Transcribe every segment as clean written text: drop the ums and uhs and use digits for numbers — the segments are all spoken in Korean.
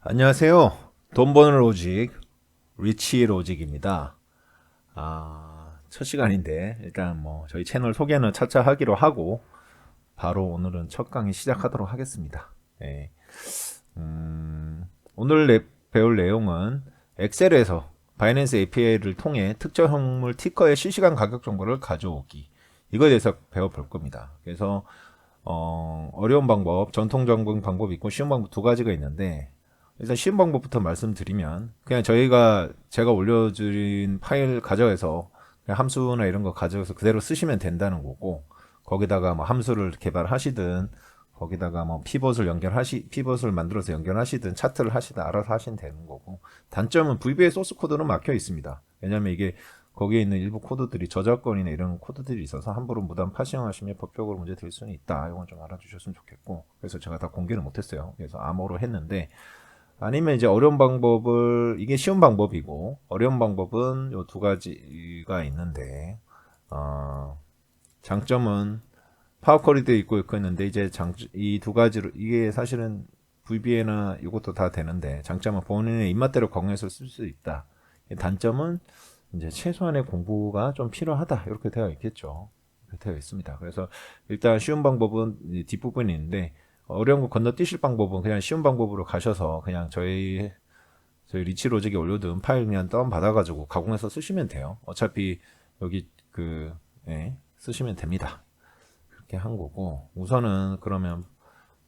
안녕하세요. 돈 버는 로직, 리치 로직입니다. 첫 시간인데, 일단 뭐, 저희 채널 소개는 차차 하기로 하고, 바로 오늘은 첫 강의 시작하도록 하겠습니다. 네. 오늘 배울 내용은 엑셀에서 바이낸스 API를 통해 특정 현물 티커의 실시간 가격 정보를 가져오기. 이거에 대해서 배워볼 겁니다. 그래서, 어려운 방법, 전통적인 방법이 있고 쉬운 방법 두 가지가 있는데, 일단 쉬운 방법부터 말씀드리면 그냥 제가 올려드린 파일 가져가서 그냥 함수나 이런 거 가져가서 그대로 쓰시면 된다는 거고, 거기다가 뭐 함수를 개발하시든 거기다가 뭐 피벗을 만들어서 연결하시든 차트를 하시든 알아서 하시면 되는 거고, 단점은 VBA 소스 코드는 막혀 있습니다. 왜냐면 이게 거기에 있는 일부 코드들이 저작권이나 이런 코드들이 있어서 함부로 무단 파생하시면 법적으로 문제 될 수는 있다. 이건 좀 알아주셨으면 좋겠고, 그래서 제가 다 공개를 못했어요. 그래서 암호로 했는데, 아니면 이제 어려운 방법을, 이게 쉬운 방법이고 어려운 방법은 요 두 가지가 있는데, 장점은 파워쿼리도 있고 있는데, 이제 이 두 가지로 이게 사실은 VBA나 이것도 다 되는데, 장점은 본인의 입맛대로 공유해서 쓸 수 있다. 단점은 이제 최소한의 공부가 좀 필요하다, 이렇게 되어 있겠죠. 이렇게 되어 있습니다. 그래서 일단 쉬운 방법은 뒷부분이 있는데, 어려운 거 건너뛰실 방법은 그냥 쉬운 방법으로 가셔서 그냥 저희 리치 로직에 올려둔 파일 그냥 다운 받아가지고 가공해서 쓰시면 돼요. 어차피 여기 쓰시면 됩니다. 그렇게 한 거고, 우선은 그러면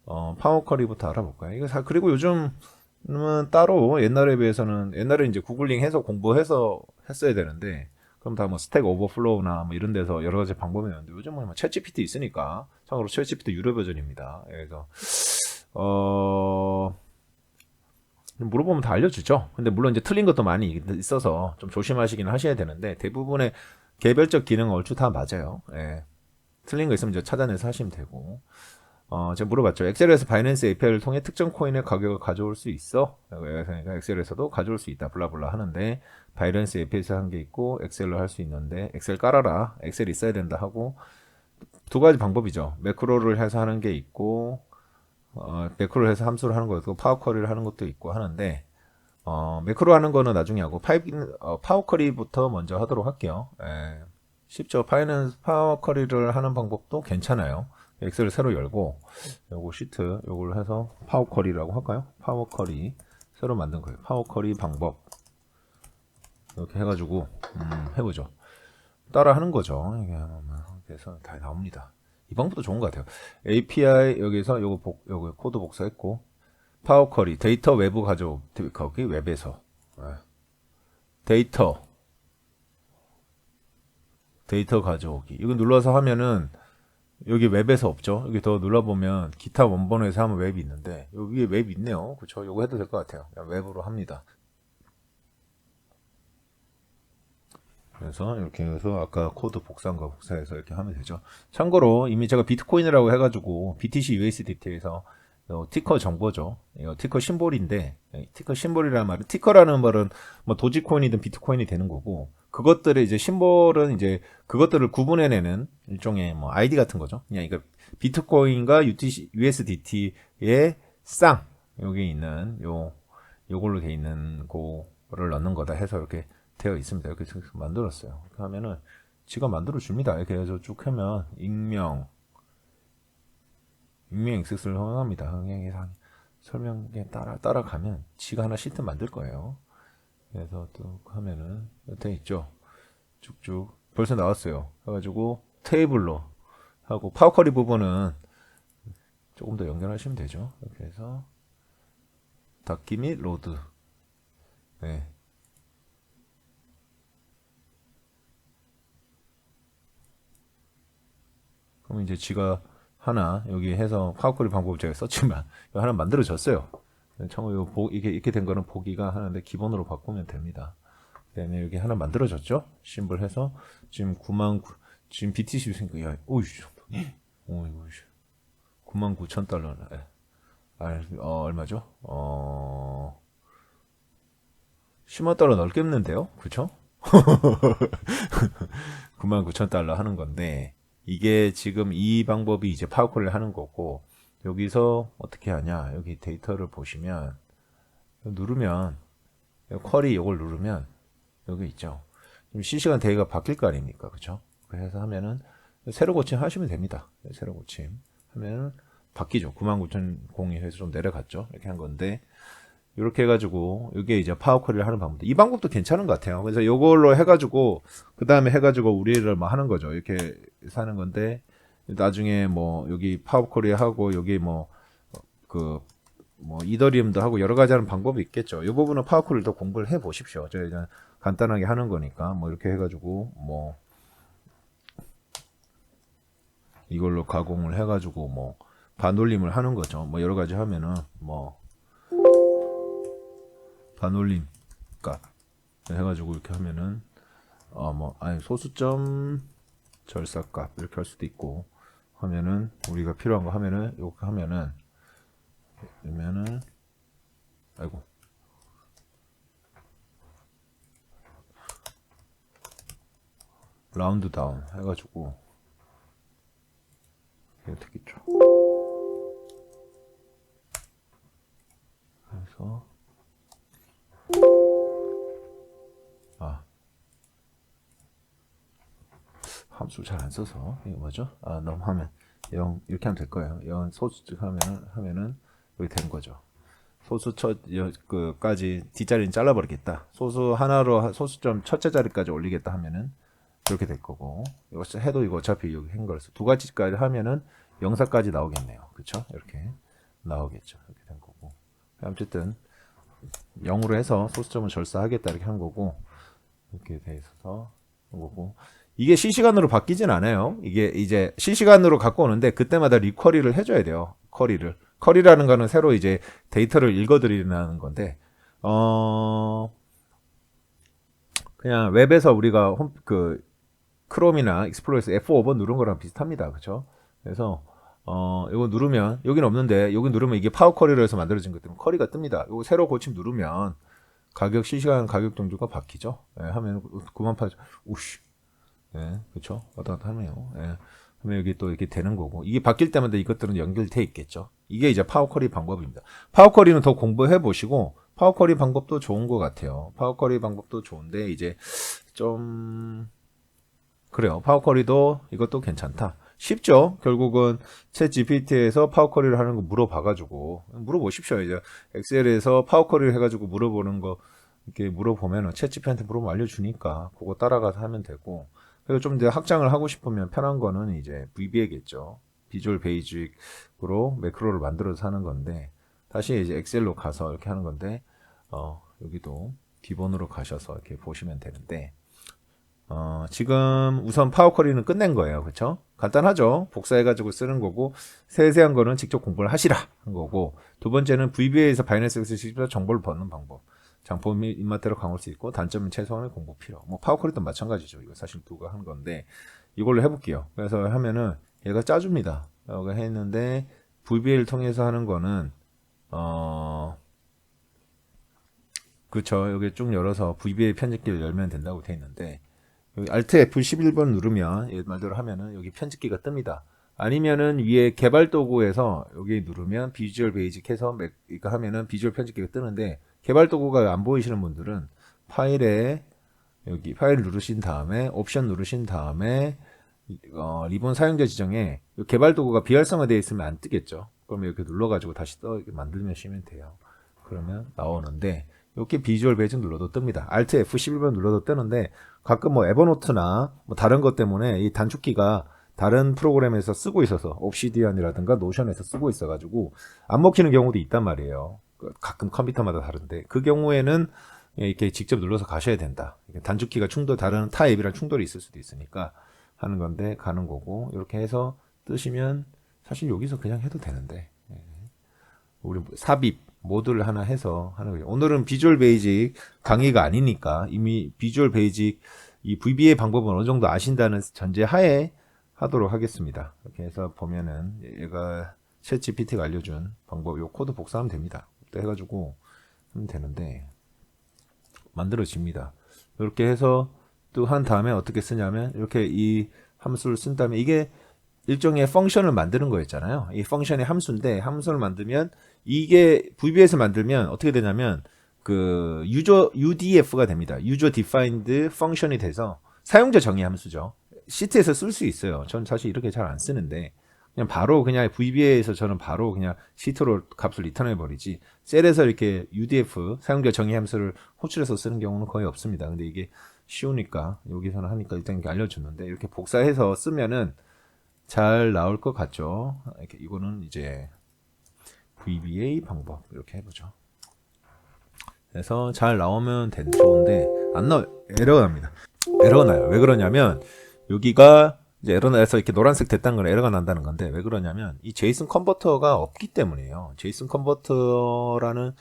파워쿼리부터 알아볼까요? 그리고 요즘은 따로 옛날에 비해서는, 옛날에 이제 구글링 해서 공부해서 했어야 되는데, 그럼 다 뭐 스택 오버플로우나 뭐 이런 데서 여러 가지 방법이 있는데, 요즘은 뭐 챗GPT 있으니까. 참고로 챗GPT 유료 버전입니다. 그래서 물어보면 다 알려주죠. 근데 물론 이제 틀린 것도 많이 있어서 좀 조심하시긴 하셔야 되는데, 대부분의 개별적 기능은 얼추 다 맞아요. 예. 틀린 거 있으면 이제 찾아내서 하시면 되고. 제가 물어봤죠. 엑셀에서 바이낸스 API를 통해 특정 코인의 가격을 가져올 수 있어? 그러니까 엑셀에서도 가져올 수 있다. 블라블라 하는데, 바이낸스 API에서 한 게 있고 엑셀로 할 수 있는데, 엑셀 깔아라. 엑셀 있어야 된다 하고, 두 가지 방법이죠. 매크로를 해서 하는 게 있고, 매크로를 해서 함수를 하는 것도 있고, 파워쿼리를 하는 것도 있고 하는데, 매크로 하는 거는 나중에 하고, 파워쿼리부터 먼저 하도록 할게요. 쉽죠. 파워쿼리를 하는 방법도 괜찮아요. 엑셀을 새로 열고, 요거 시트, 요걸 해서 파워쿼리라고 할까요? 파워쿼리. 새로 만든 거예요. 파워쿼리 방법. 이렇게 해가지고, 해보죠. 따라 하는 거죠. 이게 그래서 다 나옵니다. 이 방법도 좋은 것 같아요. API 여기서 요거 코드 복사했고, 파워쿼리 데이터 외부 거기 웹에서 데이터 가져오기. 이거 눌러서 하면은 여기 웹에서 없죠. 여기 더 눌러보면 기타 원본에서 하면 웹이 있는데, 여기 웹 있네요. 그쵸? 요거 해도 될 것 같아요. 그냥 웹으로 합니다. 그래서 이렇게 해서 아까 코드 복사한 거 복사해서 이렇게 하면 되죠. 참고로 이미 제가 비트코인이라고 해가지고 BTC USDT에서 티커 정보죠. 이거 티커 심볼인데, 티커 심볼이라는 말은, 티커라는 말은 뭐 도지코인이든 비트코인이 되는 거고, 그것들의 이제 심볼은 이제 그것들을 구분해내는 일종의 뭐 아이디 같은 거죠. 그냥 이거 비트코인과 USDT의 쌍, 여기 있는 요걸로 돼 있는 거를 넣는 거다 해서 이렇게 되어 있습니다. 이렇게 만들었어요. 이렇게 하면은 지가 만들어 줍니다. 이렇게 해서 쭉 하면 익명 액세스를 허용합니다. 흥행의 설명에 따라가면 지가 하나 시트 만들 거예요. 그래서 또 하면은 돼 있죠. 쭉쭉 벌써 나왔어요. 그래가지고 테이블로 하고, 파워쿼리 부분은 조금 더 연결하시면 되죠. 이렇게 해서 닫기 및 로드. 네. 그럼 이제 지가 하나 여기 해서 파워쿼리 방법을 제가 썼지만 이거 하나 만들어졌어요. 참고 이게 이렇게 된 거는 보기가 하는데 기본으로 바꾸면 됩니다. 그다음에 여기 하나 만들어졌죠. 심벌 해서 지금 9만 BTC 생각, 야, 오이, 9만 9천 달러. 얼마죠? 10만 달러 넘겠는데요, 그렇죠? 9만 9천 달러 하는 건데, 이게 지금 이 방법이 이제 파워콜을 하는 거고, 여기서 어떻게 하냐, 여기 데이터를 보시면 누르면 쿼리 이걸 누르면 여기 있죠. 지금 실시간 대기가 바뀔 거 아닙니까? 그렇죠? 그래서 하면은 새로 고침 하시면 됩니다. 새로 고침 하면은 바뀌죠. 99,002에서 좀 내려갔죠. 이렇게 한 건데 이렇게 해가지고 이게 이제 파워 쿼리를 하는 방법. 이 방법도 괜찮은 것 같아요. 그래서 이걸로 해가지고 그 다음에 해가지고 우리를 뭐 하는 거죠. 이렇게 사는 건데 나중에 뭐 여기 파워 쿼리 하고 여기 뭐 이더리움도 하고 여러 가지 하는 방법이 있겠죠. 이 부분은 파워 쿼리를 더 공부를 해 보십시오. 저희 그냥 간단하게 하는 거니까 뭐 이렇게 해가지고 뭐 이걸로 가공을 해가지고 뭐 반올림을 하는 거죠. 뭐 여러 가지 하면은 뭐 반올림 값 해가지고 이렇게 하면은 소수점 절사값 이렇게 할 수도 있고 하면은 우리가 필요한 거 하면은 이렇게 하면은 라운드 다운 해가지고 이렇게 되겠죠. 그래서 함수 잘 안 써서 이거 뭐죠? 너무 하면 0 이렇게 하면 될 거예요. 0 소수 하면은 이렇게 된 거죠. 소수 그까지 뒷자리는 잘라버리겠다. 소수 하나로 소수점 첫째 자리까지 올리겠다 하면은 이렇게 될 거고 이거 해도 이거 어차피 여기 한 거라서 두 가지까지 하면은 0사까지 나오겠네요. 그렇죠? 이렇게 나오겠죠. 이렇게 된 거고 어쨌든 0으로 해서 소수점을 절사하겠다 이렇게 한 거고 이렇게 돼 있어서 거고 이게 실시간으로 바뀌진 않아요. 이게 이제 실시간으로 갖고 오는데 그때마다 리쿼리를 해줘야 돼요. 쿼리라는 거는 새로 이제 데이터를 읽어드리는 건데 그냥 웹에서 우리가 크롬이나 익스플로러에서 F5번 누른 거랑 비슷합니다. 그렇죠? 그래서 이거 누르면 여기는 없는데 여기 누르면 이게 파워 쿼리로 해서 만들어진 것 때문에 쿼리가 뜹니다. 이거 새로 고침 누르면 실시간 가격 정도가 바뀌죠. 예, 하면 98,000 오씨. 예, 그렇죠. 왔다 갔다 하네요. 예. 그러면 여기 또 이렇게 되는 거고 이게 바뀔 때마다 이것들은 연결돼 있겠죠. 이게 이제 파워 쿼리 방법입니다. 파워 쿼리는 더 공부해 보시고 파워 쿼리 방법도 좋은 것 같아요. 파워 쿼리 방법도 좋은데 이제 좀 그래요. 파워 쿼리도 이것도 괜찮다. 쉽죠. 결국은 챗 GPT에서 파워 쿼리를 하는 거 물어봐가지고 물어보십시오. 이제 엑셀에서 파워 쿼리를 해가지고 물어보는 거 이렇게 물어보면은 챗 GPT한테 물어보면 알려주니까 그거 따라가서 하면 되고. 그리고 좀 더 확장을 하고 싶으면 편한 거는 이제 VBA겠죠. 비주얼 베이직으로 매크로를 만들어서 하는 건데 다시 이제 엑셀로 가서 이렇게 하는 건데 여기도 기본으로 가셔서 이렇게 보시면 되는데 지금 우선 파워 쿼리는 끝낸 거예요. 그렇죠? 간단하죠. 복사해가지고 쓰는 거고 세세한 거는 직접 공부를 하시라 한 거고 두 번째는 VBA에서 바이낸스에서 직접 정보를 버는 방법. 장포 및 입맛대로 강화할 수 있고 단점은 최소한의 공부 필요. 뭐 파워 쿼리도 마찬가지죠. 이거 사실 두가 한 건데 이걸로 해볼게요. 그래서 하면은 얘가 짜줍니다. 이거 했는데 VBA를 통해서 하는 거는 그렇죠. 여기 쭉 열어서 VBA 편집기를 열면 된다고 돼 있는데 여기 Alt F11번 누르면 얘 말대로 하면은 여기 편집기가 뜹니다. 아니면은 위에 개발 도구에서 여기 누르면 비주얼 베이직 해서 이거 하면은 비주얼 편집기가 뜨는데 개발 도구가 안 보이시는 분들은 파일에 여기 파일 누르신 다음에 옵션 누르신 다음에 리본 사용자 지정에 개발 도구가 비활성화되어 있으면 안 뜨겠죠. 그러면 이렇게 눌러가지고 다시 만들면 돼요. 그러면 나오는데 이렇게 비주얼 베이직 눌러도 뜹니다. Alt F11번 눌러도 뜨는데 가끔 뭐 에버노트나 뭐 다른 것 때문에 이 단축키가 다른 프로그램에서 쓰고 있어서 옵시디언이라든가 노션에서 쓰고 있어가지고 안 먹히는 경우도 있단 말이에요. 가끔 컴퓨터마다 다른데 그 경우에는 이렇게 직접 눌러서 가셔야 된다. 단축키가 다른 타입이랑 충돌이 있을 수도 있으니까 하는 건데 가는 거고 이렇게 해서 뜨시면 사실 여기서 그냥 해도 되는데 우리 삽입 모듈 하나 해서 하는 거죠. 오늘은 비주얼 베이직 강의가 아니니까 이미 비주얼 베이직 이 VBA 방법은 어느 정도 아신다는 전제 하에 하도록 하겠습니다. 이렇게 해서 보면은 얘가 챗 GPT가 알려준 방법 요 코드 복사하면 됩니다. 해가지고 하면 되는데 만들어집니다. 이렇게 해서 또 한 다음에 어떻게 쓰냐면 이렇게 이 함수를 쓴 다음에 이게 일종의 펑션을 만드는 거였잖아요. 이 펑션이 함수인데 함수를 만들면 이게 VBA에서 만들면 어떻게 되냐면 그 유저 UDF가 됩니다. User Defined Function이 돼서 사용자 정의 함수죠. 시트에서 쓸 수 있어요. 전 사실 이렇게 잘 안 쓰는데 그냥 바로 그냥 VBA에서 저는 바로 그냥 시트로 값을 리턴해 버리지 셀에서 이렇게 UDF 사용자 정의 함수를 호출해서 쓰는 경우는 거의 없습니다. 근데 이게 쉬우니까 여기서는 하니까 일단 이렇게 알려줬는데 이렇게 복사해서 쓰면은 잘 나올 것 같죠. 이렇게 이거는 이제 VBA 방법 이렇게 해보죠. 그래서 잘 나오면 좋은데 안 나와 에러가 납니다. 에러가 나요. 왜 그러냐면 여기가 이제 에러 나서 이렇게 노란색 됐다는 건 에러가 난다는 건데 왜 그러냐면 이 제이슨 컨버터가 없기 때문이에요. 제이슨 컨버터라는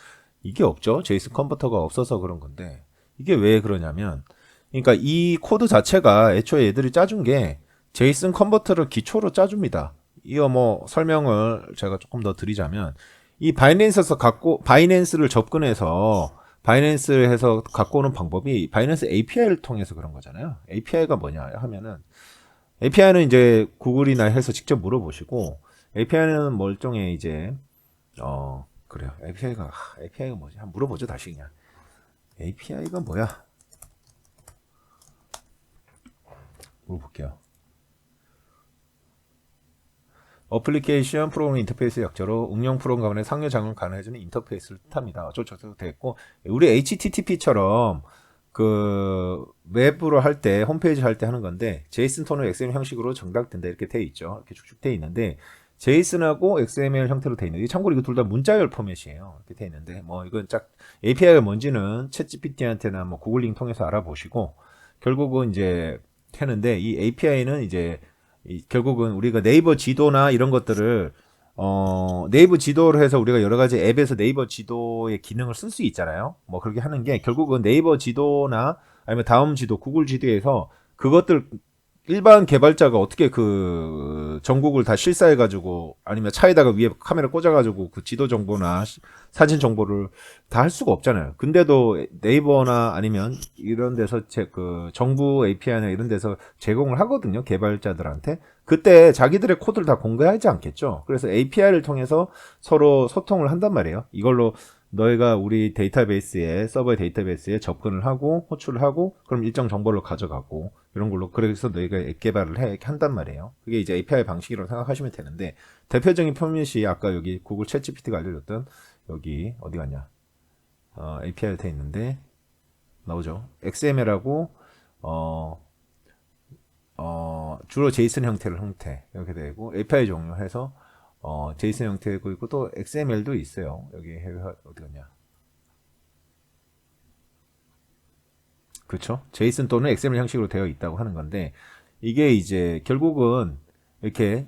이게 없죠. 제이슨 컨버터가 없어서 그런 건데 이게 왜 그러냐면 그러니까 이 코드 자체가 애초에 얘들이 짜준 게 제이슨 컨버터를 기초로 짜줍니다. 이거 뭐 설명을 제가 조금 더 드리자면 이 바이낸스를 접근해서 바이낸스를 해서 갖고 오는 방법이 바이낸스 API를 통해서 그런 거잖아요. API가 뭐냐 하면은 API는 이제 구글이나 해서 직접 물어보시고 API는 뭐 일종의 이제 그래요. API가 뭐지? 한번 물어보죠 다시 그냥. API가 뭐야? 물어볼게요. 어플리케이션 프로그램 인터페이스 약자로 응용 프로그램 간의 상호 작용을 가능해주는 인터페이스를 뜻합니다. 어쩌고 됐고 우리 HTTP처럼 그 웹으로 할 때 홈페이지 할 때 하는 건데 제이슨 또는 XML 형식으로 정답된다 이렇게 돼 있죠. 이렇게 쭉쭉 돼 있는데 제이슨하고 XML 형태로 돼 있는데 참고로 이거 둘 다 문자열 포맷이에요. 이렇게 돼 있는데 뭐 이건 짝 API가 뭔지는 챗GPT한테나 뭐 구글링 통해서 알아보시고 결국은 이제 하는데 이 API는 이제 결국은 우리가 네이버 지도나 이런 것들을 네이버 지도를 해서 우리가 여러 가지 앱에서 네이버 지도의 기능을 쓸 수 있잖아요. 뭐 그렇게 하는 게 결국은 네이버 지도나 아니면 다음 지도, 구글 지도에서 그것들 일반 개발자가 어떻게 그 전국을 다 실사해가지고 아니면 차에다가 위에 카메라 꽂아가지고 그 지도 정보나 사진 정보를 다 할 수가 없잖아요. 근데도 네이버나 아니면 이런 데서 그 정부 API나 이런 데서 제공을 하거든요. 개발자들한테. 그때 자기들의 코드를 다 공개하지 않겠죠. 그래서 API를 통해서 서로 소통을 한단 말이에요. 이걸로 너희가 우리 데이터베이스에 서버 데이터베이스에 접근을 하고 호출을 하고 그럼 일정 정보를 가져가고 이런 걸로 그래서 너희가 앱 개발을 한단 말이에요. 그게 이제 API 방식이라고 생각하시면 되는데 대표적인 포맷이 아까 여기 구글 챗GPT가 알려줬던 여기 어디 갔냐 API가 돼 있는데 나오죠. XML하고 주로 제이슨 형태 이렇게 되고 API 종류해서 제이슨 형태고 있고 또 XML도 있어요. 여기 어디 갔냐? 그렇죠? 제이슨 또는 XML 형식으로 되어 있다고 하는 건데 이게 이제 결국은 이렇게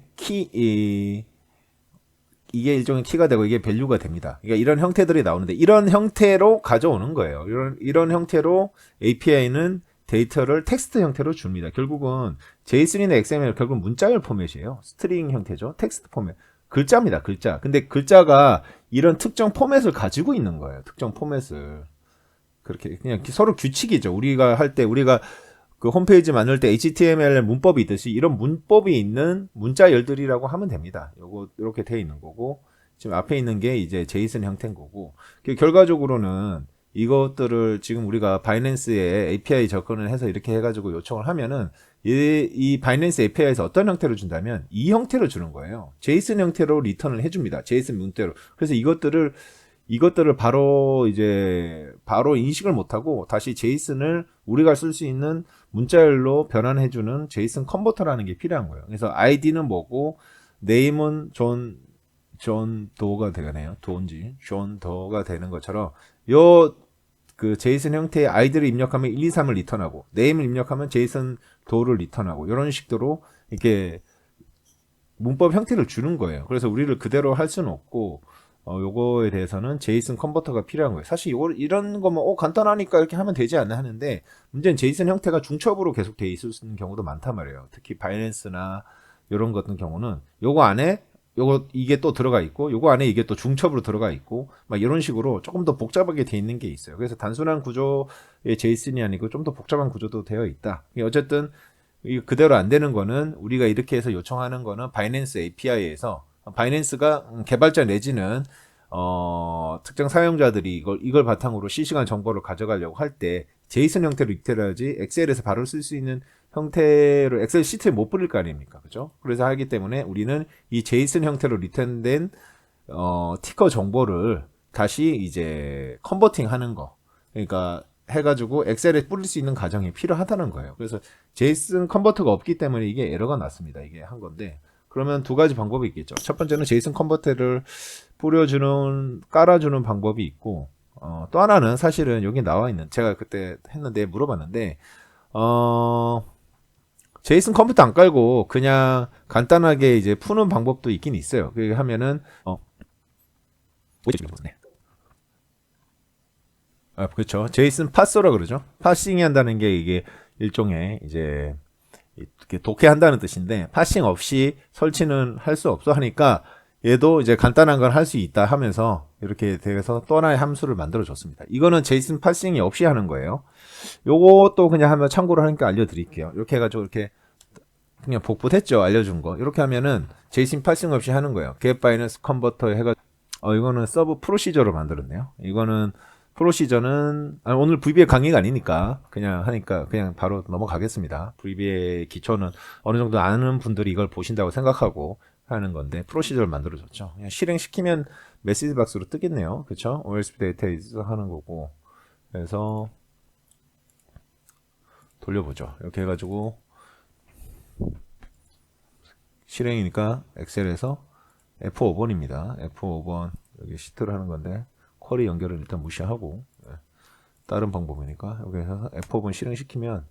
이게 일종의 키가 되고 이게 밸류가 됩니다. 그러니까 이런 형태들이 나오는데 이런 형태로 가져오는 거예요. 이런 형태로 API는 데이터를 텍스트 형태로 줍니다. 결국은 제이슨이나 XML 결국 문자열 포맷이에요. 스트링 형태죠. 텍스트 포맷. 글자입니다. 글자. 근데 글자가 이런 특정 포맷을 가지고 있는 거예요. 특정 포맷을. 그렇게 그냥 서로 규칙이죠. 우리가 할 때 우리가 그 홈페이지 만들 때 HTML 문법이 있듯이 이런 문법이 있는 문자열들이라고 하면 됩니다. 요거 이렇게 돼 있는 거고 지금 앞에 있는 게 이제 제이슨 형태인 거고 결과적으로는 이것들을 지금 우리가 바이낸스에 API 접근을 해서 이렇게 해가지고 요청을 하면은 이 바이낸스 API에서 어떤 형태로 준다면 이 형태로 주는 거예요. 제이슨 형태로 리턴을 해줍니다. 제이슨 문자로. 그래서 이것들을 바로 인식을 못하고 다시 제이슨을 우리가 쓸 수 있는 문자열로 변환해주는 제이슨 컨버터라는 게 필요한 거예요. 그래서 아이디는 뭐고 네임은 존 도가 되네요. 존 도가 되는 것처럼 그 제이슨 형태의 아이디를 입력하면 1, 2, 3을 리턴하고 네임을 입력하면 제이슨 도를 리턴하고 이런 식으로 이렇게 문법 형태를 주는 거예요. 그래서 우리를 그대로 할 수는 없고 요거에 대해서는 제이슨 컨버터가 필요한 거예요. 사실 이런 거면 간단하니까 이렇게 하면 되지 않나 하는데 문제는 제이슨 형태가 중첩으로 계속 돼 있을 수 있는 경우도 많단 말이에요. 특히 바이낸스나 이런 것 같은 경우는 요거 안에 이게 또 들어가 있고 요거 안에 이게 또 중첩으로 들어가 있고 막 이런 식으로 조금 더 복잡하게 돼 있는 게 있어요. 그래서 단순한 구조의 제이슨이 아니고 좀 더 복잡한 구조도 되어 있다. 어쨌든 그대로 안 되는 거는 우리가 이렇게 해서 요청하는 거는 바이낸스 API에서 바이낸스가 개발자 내지는 특정 사용자들이 이걸 바탕으로 실시간 정보를 가져가려고 할 때 제이슨 형태로 리턴해야지 엑셀에서 바로 쓸 수 있는 형태로 엑셀 시트에 못 뿌릴 거 아닙니까? 그죠? 그래서 하기 때문에 우리는 이 제이슨 형태로 리턴된 티커 정보를 다시 이제 컨버팅 하는 거. 그러니까 해가지고 엑셀에 뿌릴 수 있는 과정이 필요하다는 거예요. 그래서 제이슨 컨버터가 없기 때문에 이게 에러가 났습니다. 이게 한 건데. 그러면 두 가지 방법이 있겠죠. 첫 번째는 제이슨 컨버터를 깔아주는 방법이 있고, 또 하나는 사실은 여기 나와 있는, 제가 그때 했는데 물어봤는데, 제이슨 컨버터 안 깔고 그냥 간단하게 이제 푸는 방법도 있긴 있어요. 그게 하면은, 그렇죠. 제이슨 파서라 그러죠. 파싱이 한다는 게 이게 일종의 이제 이렇게 독해한다는 뜻인데 파싱 없이 설치는 할 수 없어 하니까 얘도 이제 간단한 걸 할 수 있다 하면서 이렇게 돼서 또 하나의 함수를 만들어 줬습니다. 이거는 제이슨 파싱이 없이 하는 거예요. 요것도 그냥 한번 참고로 하니까 알려드릴게요. 이렇게 해가지고 이렇게 그냥 복붙했죠. 알려준 거. 이렇게 하면은 제이슨 파싱 없이 하는 거예요. get binance converter 해가지고 이거는 서브 프로시저로 만들었네요. 이거는 프로시저는 오늘 VBA 강의가 아니니까 그냥 하니까 그냥 바로 넘어가겠습니다. VBA 기초는 어느 정도 아는 분들이 이걸 보신다고 생각하고 하는 건데 프로시저를 만들어줬죠. 그냥 실행시키면 메시지 박스로 뜨겠네요. 그렇죠? OSP 데이터베이스 하는 거고 그래서 돌려보죠. 이렇게 해가지고 실행이니까 엑셀에서 F5번입니다. F5번 여기 시트를 하는 건데 쿼리 연결을 일단 무시하고 다른 방법이니까 여기서 F5번 실행시키면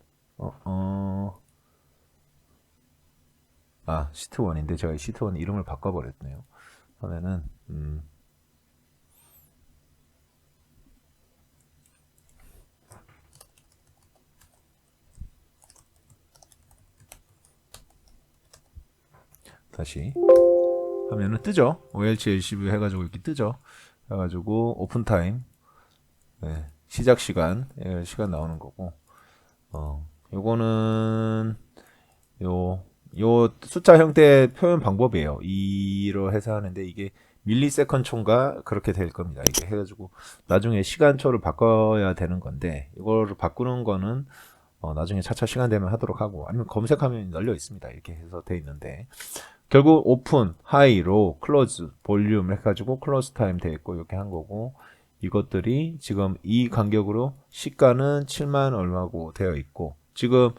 시트 1인데 제가 시트 1 이름을 바꿔버렸네요. 하면은 다시 하면은 뜨죠. OLC LCV 해가지고 이렇게 뜨죠. 해가지고 오픈타임 시작 시간 나오는 거고 요거는 요 숫자 형태 표현 방법이에요. 2로 해서 하는데 이게 밀리세컨 초인가 그렇게 될 겁니다. 이게 해가지고 나중에 시간초를 바꿔야 되는 건데 이거를 바꾸는 거는 나중에 차차 시간 되면 하도록 하고 아니면 검색하면 널려 있습니다. 이렇게 해서 돼 있는데 결국 오픈, 하이, 로, 클로즈, 볼륨 해가지고 클로즈 타임 돼 있고 이렇게 한 거고 이것들이 지금 이 간격으로 시가는 7만 얼마고 되어 있고 지금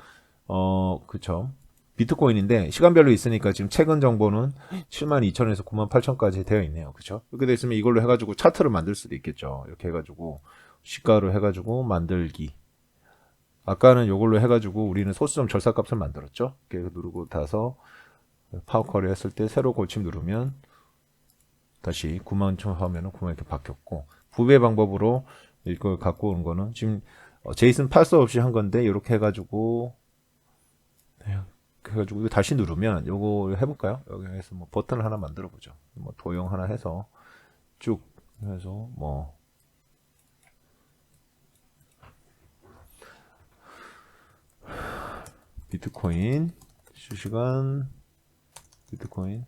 그쵸 비트코인인데 시간별로 있으니까 지금 최근 정보는 7만 2천에서 9만 8천까지 되어 있네요. 그쵸 이렇게 되어 있으면 이걸로 해가지고 차트를 만들 수도 있겠죠. 이렇게 해가지고 시가로 해가지고 만들기 아까는 이걸로 해가지고 우리는 소수점 절사값을 만들었죠. 이렇게 누르고 다서 파워 쿼리 했을 때 새로 고침 누르면 다시 9만 하면은 9만 이렇게 바뀌었고 부배 방법으로 이걸 갖고 온 거는 지금 제이슨 파서 없이 한 건데 이렇게 해가지고 이거 다시 누르면 요거 해볼까요? 여기에서 뭐 버튼을 하나 만들어 보죠. 뭐 도형 하나 해서 쭉 해서 뭐 비트코인 실시간 비트코인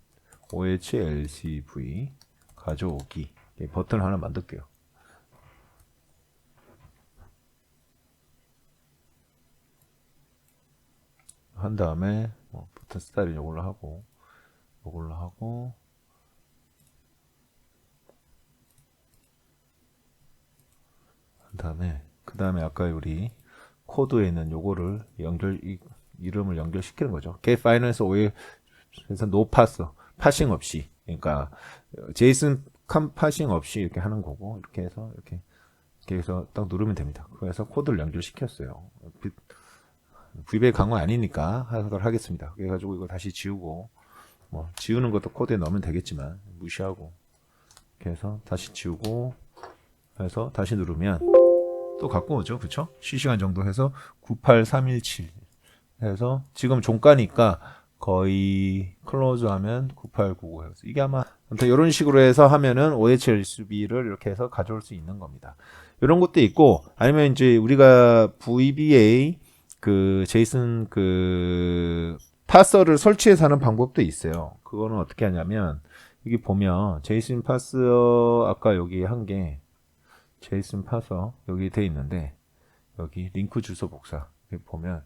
OHLCV 가져오기 버튼 하나 만들게요. 한 다음에 버튼 스타일은 이걸로 하고 한 다음에 그 다음에 아까 우리 코드에 있는 요거를 이름을 연결시키는 거죠. get finance OL 그래서 no pass 파싱 없이 그러니까 제이슨 파싱 없이 이렇게 하는 거고 이렇게 해서 딱 누르면 됩니다. 그래서 코드를 연결시켰어요. VBA 강화 아니니까 하도록 하겠습니다. 그래가지고 이거 다시 지우고 뭐 지우는 것도 코드에 넣으면 되겠지만 무시하고 이렇게 해서 다시 지우고 해서 다시 누르면 또 갖고 오죠. 그쵸? 실시간 정도 해서 98317 해서 지금 종가니까 거의 클로즈 하면 9899 해서 이게 아마 아무튼 이런 식으로 해서 하면은 OHLCV를 이렇게 해서 가져올 수 있는 겁니다. 이런 것도 있고 아니면 이제 우리가 VBA 그 제이슨 그 파서를 설치해서 하는 방법도 있어요. 그거는 어떻게 하냐면 여기 보면 제이슨 파서 아까 여기 한 게 제이슨 파서 여기 돼 있는데 여기 링크 주소 복사 여기 보면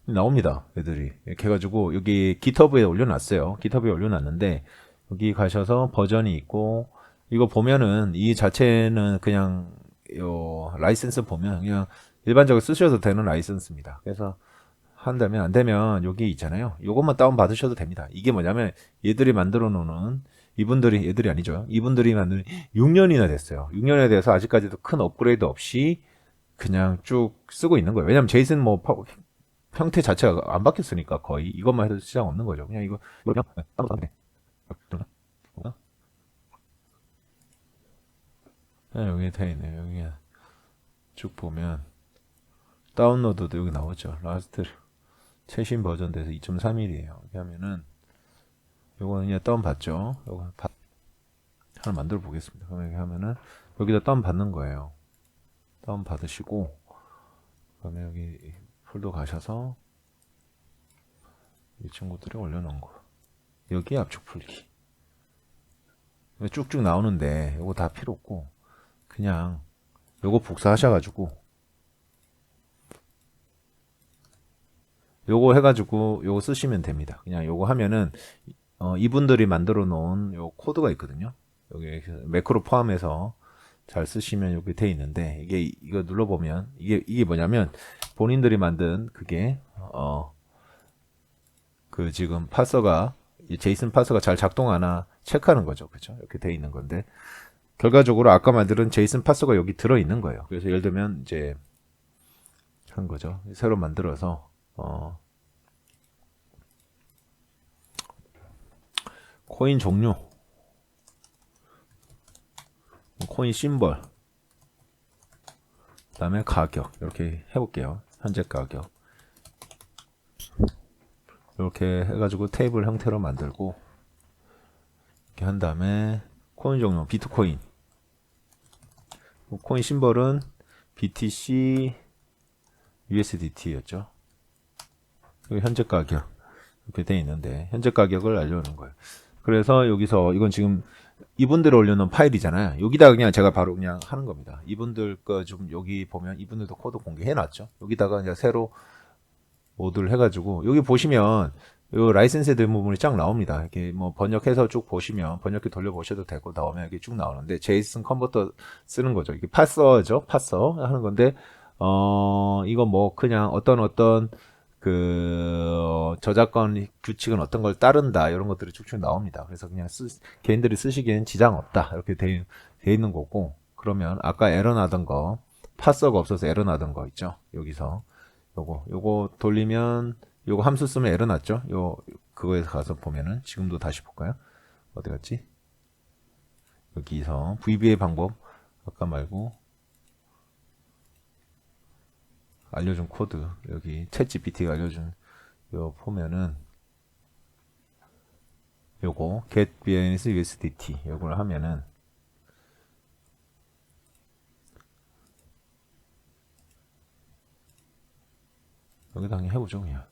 나옵니다. 애들이 이렇게 해가지고 여기 GitHub에 올려놨어요. GitHub에 올려놨는데 여기 가셔서 버전이 있고 이거 보면은 이 자체는 그냥 요 라이센스 보면 그냥 일반적으로 쓰셔도 되는 라이센스입니다. 그래서 한다면 안 되면 여기 있잖아요. 요것만 다운 받으셔도 됩니다. 이게 뭐냐면 얘들이 만들어 놓는 이분들이 얘들이 아니죠. 이분들이 만든 6년이나 됐어요. 6년에 대해서 아직까지도 큰 업그레이드 없이 그냥 쭉 쓰고 있는 거예요. 왜냐면 제이슨 뭐 형태 자체가 안 바뀌었으니까 거의 이것만 해도 시장 없는 거죠. 그냥 이거 그냥 따로 돼. 여기 돼 있네. 여기 쭉 보면 다운로드도 여기 나오죠. 라스트 최신 버전 돼서 2.3일이에요. 이렇게 하면은 요거는 그냥 다운 받죠. 요거 하나 만들어 보겠습니다. 그럼 이렇게 하면은 여기다 다운 받는 거예요. 다운 받으시고 그다음에 여기 폴더 가셔서 이 친구들이 올려놓은 거 여기 압축 풀기 쭉쭉 나오는데 요거 다 필요 없고 그냥 요거 복사하셔가지고 요거 해가지고 요거 쓰시면 됩니다. 그냥 요거 하면은 이분들이 만들어 놓은 요 코드가 있거든요. 여기 매크로 포함해서 잘 쓰시면 여기 돼 있는데 이거 눌러보면 이게 뭐냐면 본인들이 만든 그게 그 지금 파서가 제이슨 파서가 잘 작동하나 체크하는 거죠. 그렇죠? 이렇게 돼 있는 건데 결과적으로 아까 만든 제이슨 파서가 여기 들어 있는 거예요. 그래서 예를 들면 이제 한 거죠. 새로 만들어서 코인 종류, 코인 심벌, 그다음에 가격 이렇게 해볼게요. 현재 가격 이렇게 해가지고 테이블 형태로 만들고 이렇게 한 다음에 코인 종류 비트코인, 코인 심벌은 BTC, USDT였죠. 그리고 현재 가격 이렇게 돼 있는데 현재 가격을 알려주는 거예요. 그래서 여기서 이건 지금 이분들 올려놓은 파일이잖아요. 여기다 그냥 제가 바로 그냥 하는 겁니다. 이분들 거 좀 여기 보면 이분들도 코드 공개해놨죠. 여기다가 이제 새로 모드를 해가지고 여기 보시면 요 라이센스 된 부분이 쫙 나옵니다. 이렇게 뭐 번역해서 쭉 보시면 번역기 돌려보셔도 되고 나오면 이렇게 쭉 나오는데 제이슨 컨버터 쓰는 거죠. 이게 파서죠. 파서 하는 건데 이거 뭐 그냥 어떤 저작권 규칙은 어떤 걸 따른다 이런 것들이 쭉쭉 나옵니다. 그래서 그냥 개인들이 쓰시기에는 지장 없다 이렇게 돼 있는 거고 그러면 아까 에러 나던 거 파서가 없어서 에러 나던 거 있죠. 여기서 요거 돌리면 요거 함수 쓰면 에러 났죠. 그거에서 가서 보면은 지금도 다시 볼까요? 어디 갔지? 여기서 VBA 방법 아까 말고 알려준 코드 여기 챗GPT가 알려준 요 보면은 요거 get BNS USDT 요걸 하면은 여기다 그냥 해보죠 그냥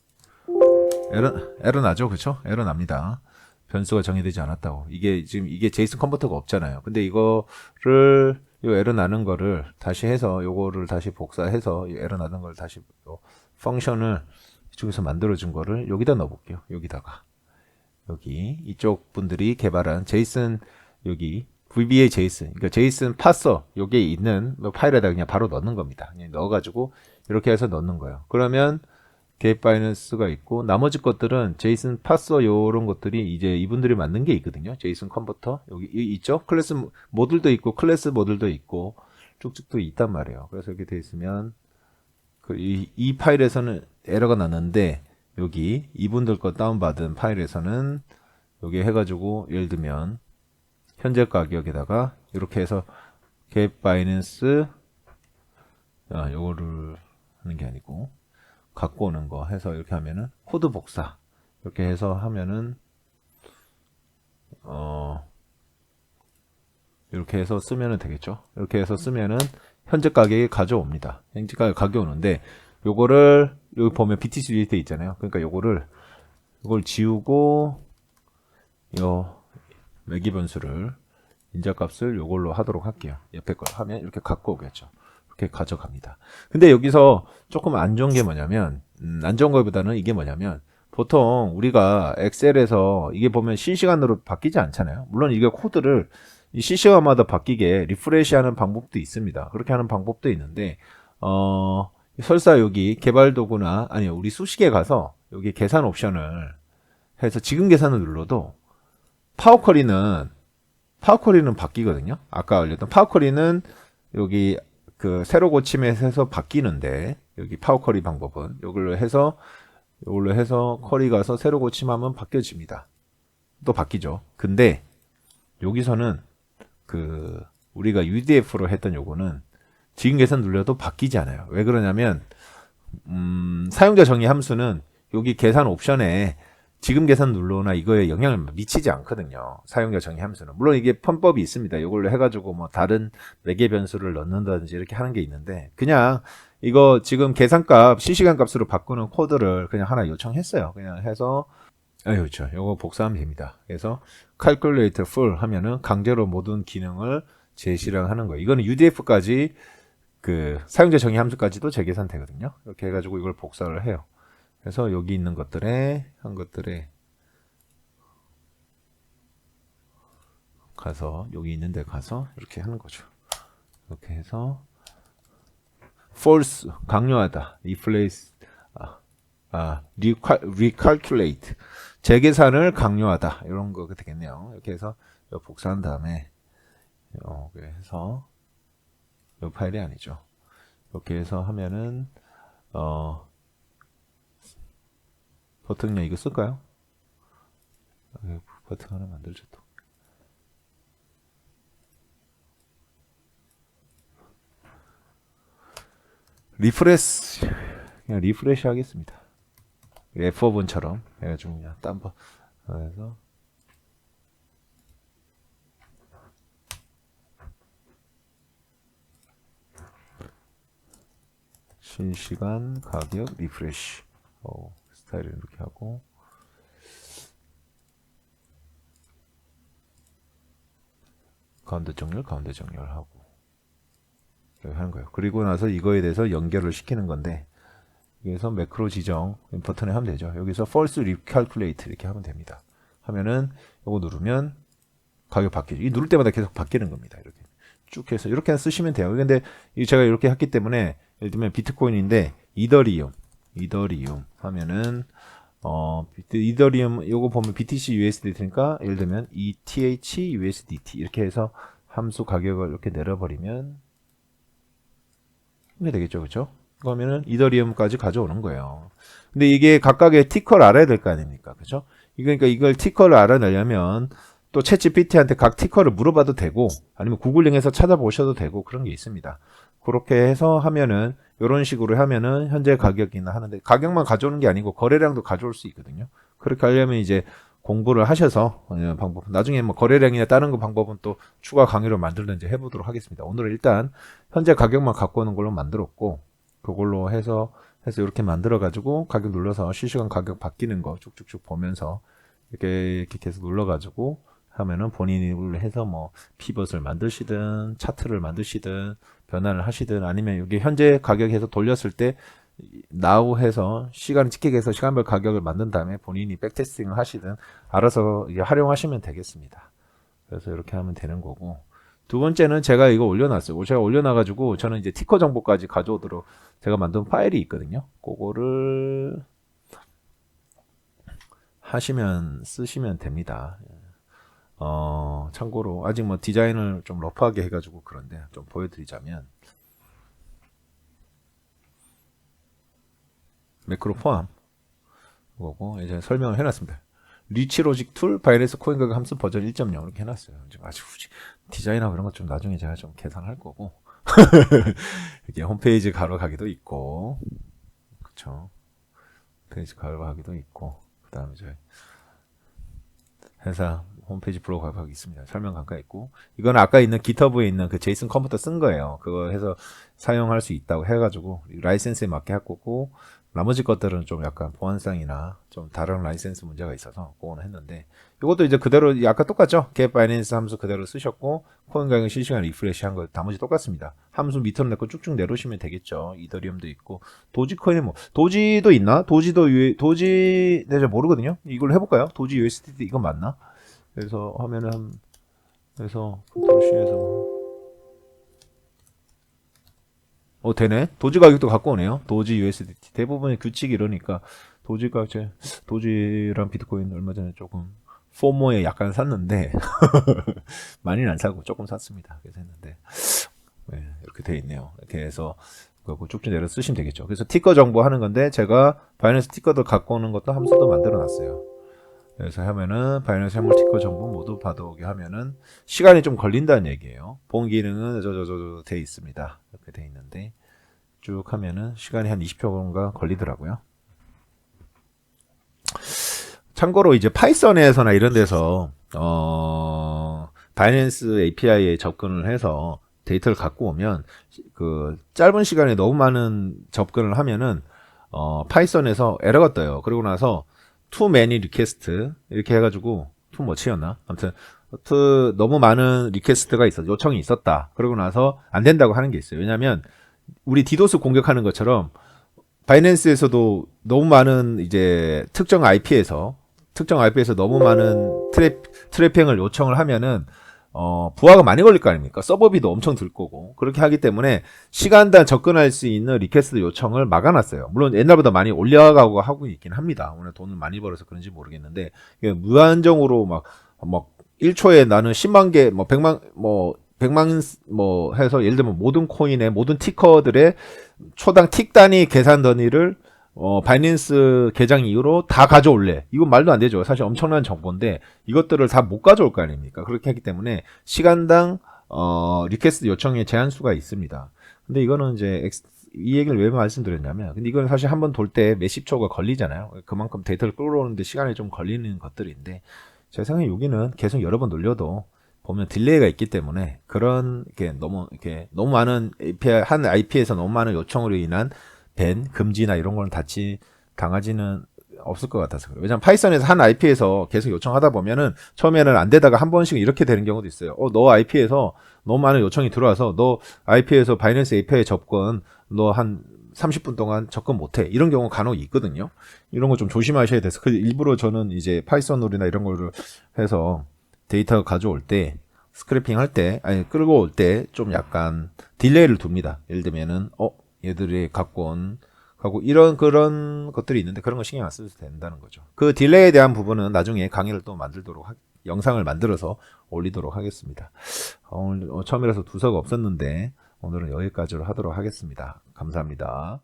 에러 나죠 그쵸? 에러 납니다. 변수가 정의되지 않았다고. 이게 제이슨 컨버터가 없잖아요. 근데 이거를 요 에러 나는 거를 다시 해서 요거를 다시 복사해서 에러 나는 걸 다시 펑션을 이쪽에서 만들어 준 거를 여기다 넣어 볼게요. 여기다가 여기 이쪽 분들이 개발한 제이슨 여기 VBA 제이슨 그러니까 제이슨 파서 여기에 있는 파일에다 그냥 바로 넣는 겁니다. 그냥 넣어 가지고 이렇게 해서 넣는 거예요. 그러면 get 바이낸스가 있고 나머지 것들은 제이슨 파서 요런 것들이 이제 이분들이 만든 게 있거든요. 제이슨 컨버터 여기 있죠. 클래스 모듈도 있고 클래스 모듈도 있고 쭉쭉 또 있단 말이에요. 그래서 이렇게 돼 있으면 이 파일에서는 에러가 났는데 여기 이분들 거 다운받은 파일에서는 여기 해가지고 예를 들면 현재 가격에다가 이렇게 해서 get 바이낸스 요거를 하는 게 아니고 갖고 오는 거 해서 이렇게 하면은 코드 복사 이렇게 해서 하면은 이렇게 해서 쓰면은 되겠죠. 이렇게 해서 쓰면은 현재 가격이 가져옵니다. 현재 가격 가져오는데 요거를 여기 보면 BTC USD 있잖아요. 그러니까 이걸 지우고 요 매기 변수를 인자값을 요걸로 하도록 할게요. 옆에 걸 하면 이렇게 갖고 오겠죠. 이렇게 가져갑니다. 근데 여기서 조금 안 좋은 게 뭐냐면 안 좋은 거보다는 이게 뭐냐면 보통 우리가 엑셀에서 이게 보면 실시간으로 바뀌지 않잖아요. 물론 이게 코드를 이 실시간마다 바뀌게 리프레시하는 방법도 있습니다. 그렇게 하는 방법도 있는데 설사 여기 개발 도구나 아니요 우리 수식에 가서 여기 계산 옵션을 해서 지금 계산을 눌러도 파워쿼리는 바뀌거든요. 아까 알렸던 파워쿼리는 여기 그 새로 고침에서 바뀌는데 여기 파워쿼리 방법은 이걸로 해서 쿼리 가서 새로 고침하면 바뀌어집니다. 또 바뀌죠. 근데 여기서는 그 우리가 UDF로 했던 요거는 지금 계산 눌러도 바뀌지 않아요. 왜 그러냐면 사용자 정의 함수는 여기 계산 옵션에 지금 계산 눌러나 이거에 영향을 미치지 않거든요. 사용자 정의 함수는. 물론 이게 편법이 있습니다. 이걸로 해가지고 뭐 다른 매개 변수를 넣는다든지 이렇게 하는 게 있는데 그냥 이거 지금 계산값 실시간 값으로 바꾸는 코드를 그냥 하나 요청했어요. 그냥 해서 그렇죠. 요거 복사하면 됩니다. 그래서 calculator full 하면은 강제로 모든 기능을 제시를 하는 거예요. 이거는 UDF까지 그 사용자 정의 함수까지도 재계산 되거든요. 이렇게 해가지고 이걸 복사를 해요. 그래서 여기 있는 것들에 한 것들에 가서 여기 있는 데 가서 이렇게 하는 거죠. 이렇게 해서 false 강요하다, replace recalculate 재계산을 강요하다 이런 거 되겠네요. 이렇게 해서 복사한 다음에 이렇게 해서 이 파일이 아니죠. 이렇게 해서 하면은 버튼 그냥 이거 쓸까요? 버튼 하나 만들죠 또. 리프레시 그냥 리프레시 하겠습니다. F5번처럼 해가지고 그냥 딴 거 해서 실시간 가격 리프레시 스타일을 이렇게 하고 가운데 정렬하고 이렇게 하는 거예요. 그리고 나서 이거에 대해서 연결을 시키는 건데 여기서 매크로 지정 버튼에 하면 되죠. 여기서 false recalculate 이렇게 하면 됩니다. 하면은 이거 누르면 가격 바뀌죠. 이 누를 때마다 계속 바뀌는 겁니다. 이렇게 쭉 해서 이렇게 쓰시면 돼요. 근데 제가 이렇게 했기 때문에 예를 들면 비트코인인데 이더리움 하면은 이더리움 요거 보면 BTC USDT니까 예를 들면 ETH USDT 이렇게 해서 함수 가격을 이렇게 내려버리면 이게 되겠죠, 그렇죠? 그러면은 이더리움까지 가져오는 거예요. 근데 이게 각각의 티커를 알아야 될 거 아닙니까, 그렇죠? 그러니까 이걸 티커를 알아내려면 또 챗GPT한테 각 티커를 물어봐도 되고 아니면 구글링에서 찾아보셔도 되고 그런 게 있습니다. 그렇게 해서 하면은 이런 식으로 하면은 현재 가격이나 하는데 가격만 가져오는 게 아니고 거래량도 가져올 수 있거든요. 그렇게 하려면 이제 공부를 하셔서 방법 나중에 뭐 거래량이나 다른 거 방법은 또 추가 강의로 만들든지 해보도록 하겠습니다. 오늘은 일단 현재 가격만 갖고 오는 걸로 만들었고 그걸로 해서 이렇게 만들어 가지고 가격 눌러서 실시간 가격 바뀌는 거 쭉쭉쭉 보면서 이렇게 계속 눌러 가지고 하면은 본인이 해서 뭐 피벗을 만드시든 차트를 만드시든 변환을 하시든 아니면 여기 현재 가격에서 돌렸을 때 나우 해서 시간 찍히게 해서 시간별 가격을 만든 다음에 본인이 백테스팅을 하시든 알아서 활용하시면 되겠습니다. 그래서 이렇게 하면 되는 거고 두 번째는 제가 이거 올려놨어요. 제가 올려놔가지고 저는 이제 티커 정보까지 가져오도록 제가 만든 파일이 있거든요. 그거를 쓰시면 됩니다. 참고로 아직 뭐 디자인을 좀 러프하게 해가지고 그런데 좀 보여드리자면 매크로 포함 거고 이제 설명을 해놨습니다. 리치 로직 툴 바이낸스 코인 가격 함수 버전 1.0 이렇게 해놨어요. 지금 아주 디자인하고 이런 것 좀 나중에 제가 좀 계산할 거고 이렇게 홈페이지 가로 가기도 있고 그쵸 홈페이지 가로 가기도 있고 그 다음에 이제 회사 홈페이지 블로그 가입하기 있습니다. 설명 간간히 있고, 이건 아까 있는 GitHub에 있는 그 제이슨 컴퓨터 쓴 거예요. 그거 해서 사용할 수 있다고 해가지고 라이센스에 맞게 할 거고, 나머지 것들은 좀 약간 보안상이나 좀 다른 라이센스 문제가 있어서 그거는 했는데, 이것도 이제 그대로 아까 똑같죠? get 바이낸스 함수 그대로 쓰셨고, 코인 가격 실시간 리프레시 한 거 나머지 똑같습니다. 함수 밑으로 내고 쭉쭉 내려오시면 되겠죠. 이더리움도 있고, 도지코인은 뭐 도지도 있나? 도지 내가 잘 모르거든요. 이걸 해볼까요? 도지 USDT 이거 맞나? 그래서 하면은 그래서 컨트롤 C에서 되네. 도지 가격도 갖고 오네요. 도지 USDT. 대부분의 규칙이 이러니까, 도지랑 비트코인 얼마 전에 조금, 포모에 약간 샀는데, 많이는 안 사고 조금 샀습니다. 그래서 했는데, 네, 이렇게 돼 있네요. 이렇게 해서, 그거 쭉쭉 내려 쓰시면 되겠죠. 그래서 티커 정보 하는 건데, 제가 바이낸스 티커들 갖고 오는 것도 함수도 만들어 놨어요. 그래서 하면은, 바이낸스 현물 티커 정보 모두 받아오게 하면은, 시간이 좀 걸린다는 얘기예요. 본 기능은 돼 있습니다. 이렇게 돼 있는데, 쭉 하면은, 시간이 한 20초인가 걸리더라고요. 참고로 이제 파이썬에서나 이런 데서, 바이낸스 API에 접근을 해서 데이터를 갖고 오면, 그, 짧은 시간에 너무 많은 접근을 하면은, 파이썬에서 에러가 떠요. 그리고 나서, too many request, 이렇게 해가지고, too much였나? 아무튼, 너무 많은 리퀘스트가 요청이 있었다. 그러고 나서 안 된다고 하는 게 있어요. 왜냐면, 우리 디도스 공격하는 것처럼, 바이낸스에서도 너무 많은 이제 특정 IP에서 너무 많은 트래핑을 요청을 하면은 부하가 많이 걸릴 거 아닙니까? 서버비도 엄청 들 거고. 그렇게 하기 때문에 시간당 접근할 수 있는 리퀘스트 요청을 막아놨어요. 물론 옛날보다 많이 올려가고 하고 있긴 합니다. 오늘 돈을 많이 벌어서 그런지 모르겠는데, 무한정으로 막 1초에 나는 10만 개, 100만 해서 예를 들면 모든 코인의 모든 티커들의 초당 틱 단위 계산 단위를 바이낸스 계정 이후로 다 가져올래. 이건 말도 안 되죠. 사실 엄청난 정보인데 이것들을 다 못 가져올 거 아닙니까? 그렇게 하기 때문에 시간당 리퀘스트 요청의 제한수가 있습니다. 근데 이거는 이제 이 얘기를 왜 말씀드렸냐면, 근데 이건 사실 한번 돌 때 몇십 초가 걸리잖아요. 그만큼 데이터를 끌어오는데 시간이 좀 걸리는 것들인데, 제 생각에 여기는 계속 여러 번 돌려도 보면 딜레이가 있기 때문에 너무 많은 API, 한 IP에서 너무 많은 요청으로 인한 밴, 금지나 이런 거는 당하지는 없을 것 같아서 그래요. 왜냐면 파이썬에서 한 IP에서 계속 요청하다 보면은 처음에는 안 되다가 한 번씩 이렇게 되는 경우도 있어요. 너 IP에서 너무 많은 요청이 들어와서 너 IP에서 바이낸스 API 접근 너 한 30분 동안 접근 못해. 이런 경우 간혹 있거든요. 이런 거 좀 조심하셔야 돼서 일부러 저는 이제 파이썬으로나 이런 거를 해서 데이터 가져올 때, 스크래핑 할 때, 끌고 올 때 좀 약간 딜레이를 둡니다. 예를 들면은, 얘들이 가고 그런 것들이 있는데 그런 거 신경 안 써도 된다는 거죠. 그 딜레이에 대한 부분은 나중에 강의를 또 영상을 만들어서 올리도록 하겠습니다. 오늘 처음이라서 두서가 없었는데 오늘은 여기까지로 하도록 하겠습니다. 감사합니다.